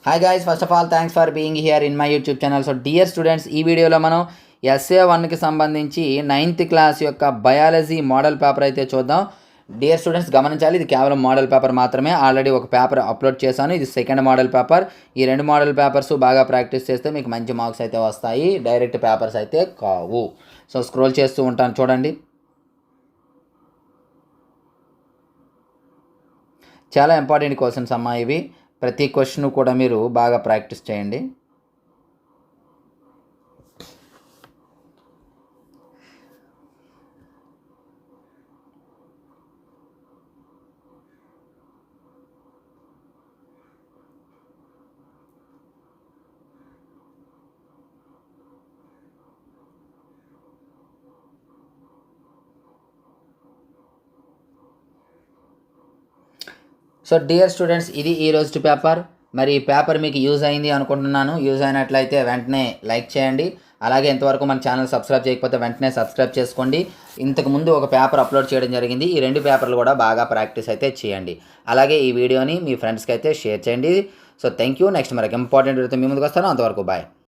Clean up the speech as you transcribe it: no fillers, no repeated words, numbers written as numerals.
Hi guys, first of all thanks for being here in my YouTube channel. So dear students, ఈ వీడియోలో మనం SA1కి సంబంధించి 9th class యొక్క biology model paper అయితే చూద్దాం. డియర్ స్టూడెంట్స్ గమనించాలి, ఇది కేవలం మోడల్ పేపర్ మాత్రమే. ఆల్రెడీ ఒక పేపర్ అప్లోడ్ చేశాను, ఇది సెకండ్ మోడల్ పేపర్. ఈ రెండు మోడల్ పేపర్స్ బాగా ప్రాక్టీస్ చేస్తే మీకు మంచి మార్క్స్ అయితే వస్తాయి, డైరెక్ట్ పేపర్స్ అయితే కావు. సో స్క్రోల్ చేస్తూ ఉంటాను, చూడండి. చాలా ఇంపార్టెంట్ క్వశ్చన్స్ అమ్మా ఇవి. ప్రతి క్వశ్చన్ కూడా మీరు బాగా ప్రాక్టీస్ చేయండి. సో డియర్ స్టూడెంట్స్, ఇది ఈ రోజు పేపర్. మరి ఈ పేపర్ మీకు యూజ్ అయింది అనుకుంటున్నాను. యూజ్ అయినట్లయితే వెంటనే లైక్ చేయండి. అలాగే ఇంతవరకు మన ఛానల్ సబ్స్క్రైబ్ చేయకపోతే వెంటనే సబ్స్క్రైబ్ చేసుకోండి. ఇంతకుముందు ఒక పేపర్ అప్లోడ్ చేయడం జరిగింది. ఈ రెండు పేపర్లు కూడా బాగా ప్రాక్టీస్ అయితే చేయండి. అలాగే ఈ వీడియోని మీ ఫ్రెండ్స్కి అయితే షేర్ చేయండి. So thank you. నెక్స్ట్ మరొక ఇంపార్టెంట్ వీడియోతో మీ ముందుకు వస్తాను. అంతవరకు బాయ్.